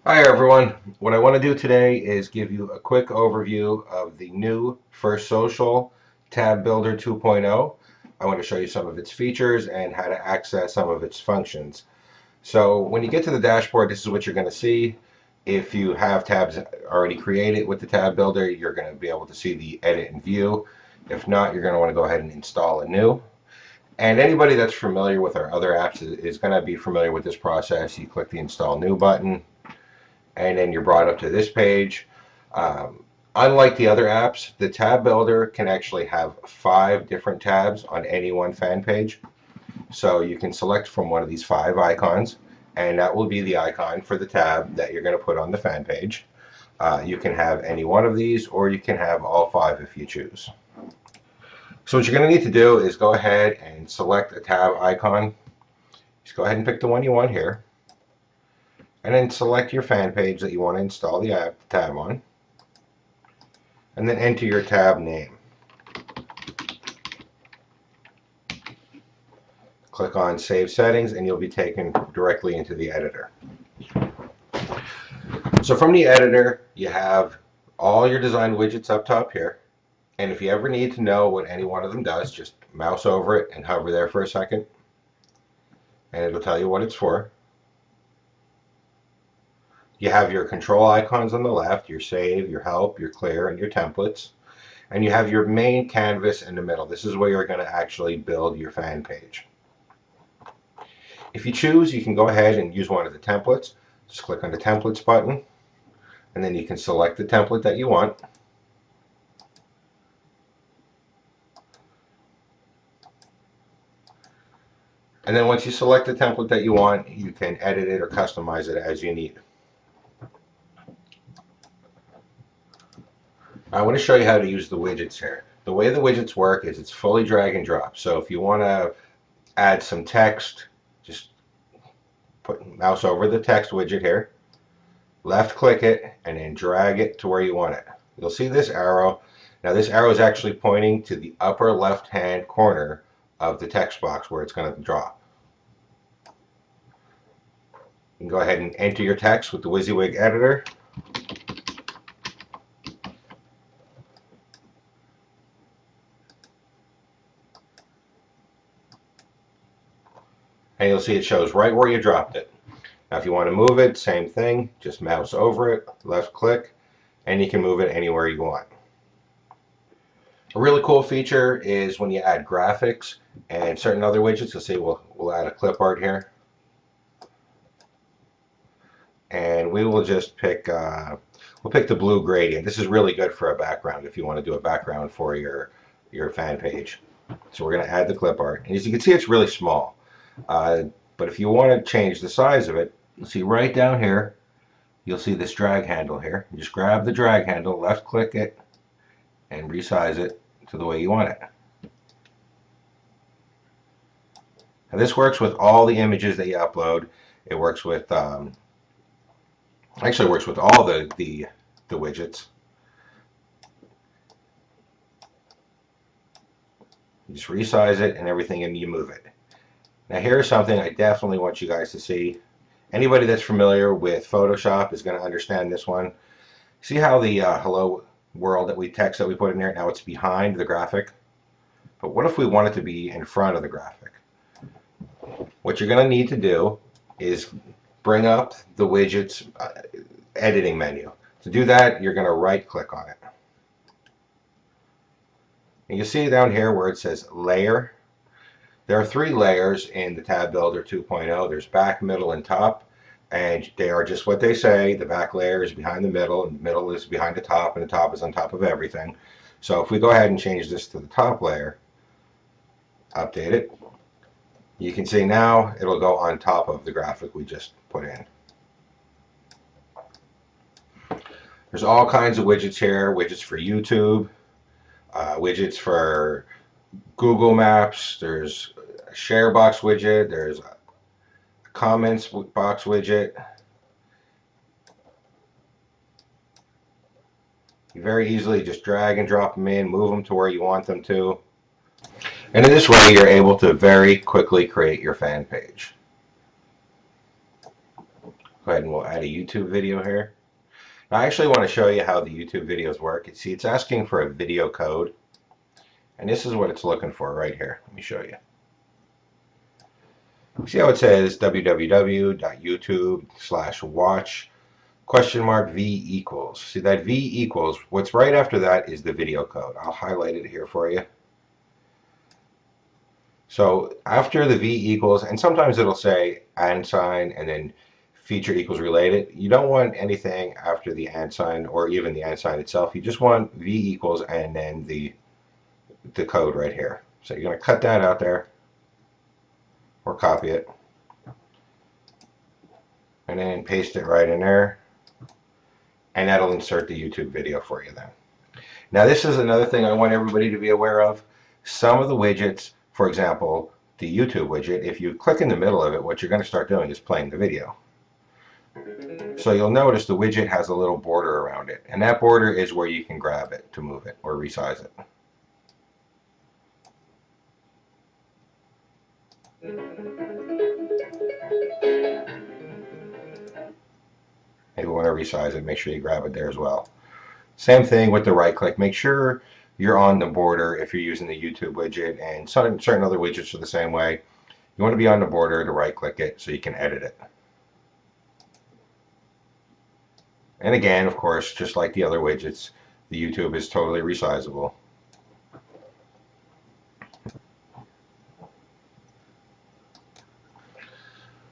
Hi everyone. What I want to do today is give you a quick overview of the new First Social Tab Builder 2.0. I want to show you some of its features and how to access some of its functions. So when you get to the dashboard, this is what you're going to see. If you have tabs already created with the Tab Builder, you're going to be able to see the edit and view. If not, you're going to want to go ahead and install a new. And anybody that's familiar with our other apps is going to be familiar with this process. You click the Install New button, and then you're brought up to this page. Unlike the other apps, the tab builder can actually have 5 different tabs on any one fan page. So you can select from one of these 5 icons, and that will be the icon for the tab that you're going to put on the fan page. You can have any one of these, or you can have all 5 if you choose. So what you're going to need to do is go ahead and select a tab icon. Just go ahead and pick the one you want here, and then select your fan page that you want to install the tab on, and then enter your tab name. Click on Save Settings and you'll be taken directly into the editor. So from the editor, you have all your design widgets up top here, and if you ever need to know what any one of them does, just mouse over it and hover there for a second, and it'll tell you what it's for. You have your control icons on the left, your save, your help, your clear, and your templates. And you have your main canvas in the middle. This is where you're going to actually build your fan page. If you choose, you can go ahead and use one of the templates. Just click on the templates button, and then you can select the template that you want. And then once you select the template that you want, you can edit it or customize it as you need. I want to show you how to use the widgets here. The way the widgets work is it's fully drag and drop. So if you want to add some text, just put mouse over the text widget here, left click it, and then drag it to where you want it. You'll see this arrow. Now this arrow is actually pointing to the upper left hand corner of the text box where it's going to drop. You can go ahead and enter your text with the WYSIWYG editor. And you'll see it shows right where you dropped it. Now if you want to move it, same thing, just mouse over it, left click, and you can move it anywhere you want. A really cool feature is when you add graphics and certain other widgets. You'll see we'll add a clip art here. And we will just pick, we'll pick the blue gradient. This is really good for a background if you want to do a background for your fan page. So we're going to add the clip art. And as you can see, it's really small. But if you want to change the size of it, you'll see right down here, you'll see this drag handle here. You just grab the drag handle, left click it, and resize it to the way you want it. And this works with all the images that you upload. It works with, actually works with all the widgets. You just resize it and everything, and you move it. Now here's something I definitely want you guys to see. Anybody that's familiar with Photoshop is going to understand this one. See how the hello world text that we put in there, now it's behind the graphic? But what if we want it to be in front of the graphic? What you're going to need to do is bring up the widgets editing menu. To do that, you're going to right click on it. And you see down here where it says layer. There are 3 layers in the Tab Builder 2.0. There's back, middle, and top. And they are just what they say. The back layer is behind the middle, and the middle is behind the top, and the top is on top of everything. So if we go ahead and change this to the top layer, update it, you can see now it'll go on top of the graphic we just put in. There's all kinds of widgets here. Widgets for YouTube, widgets for Google Maps, there's a share box widget, there's a comments box widget. You very easily just drag and drop them in, move them to where you want them to. And in this way, you're able to very quickly create your fan page. Go ahead and we'll add a YouTube video here. Now, I actually want to show you how the YouTube videos work. See, it's asking for a video code, and this is what it's looking for right here. Let me show you. See how it says www.youtube/watch $V equals. See that V equals, what's right after that is the video code. I'll highlight it here for you. So after the V equals, and sometimes it'll say and sign and then feature equals related. You don't want anything after the and sign or even the and sign itself. You just want V equals and then the code right here. So you're going to cut that out there or copy it and then paste it right in there, and that'll insert the YouTube video for you then. Now this is another thing I want everybody to be aware of. Some of the widgets, for example, the YouTube widget, if you click in the middle of it, what you're going to start doing is playing the video. So you'll notice the widget has a little border around it, and that border is where you can grab it to move it or resize it. If you want to resize it, make sure you grab it there as well. Same thing with the right click. Make sure you're on the border if you're using the YouTube widget, and certain other widgets are the same way. You want to be on the border to right click it so you can edit it. And again, of course, just like the other widgets, the YouTube is totally resizable.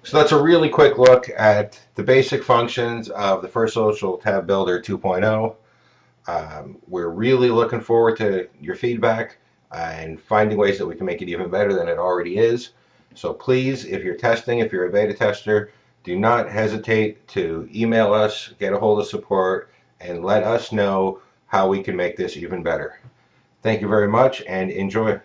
So that's a really quick look at the basic functions of the First Social Tab Builder 2.0. We're really looking forward to your feedback and finding ways that we can make it even better than it already is. So please, if you're testing, if you're a beta tester, do not hesitate to email us, get a hold of support, and let us know how we can make this even better. Thank you very much and enjoy.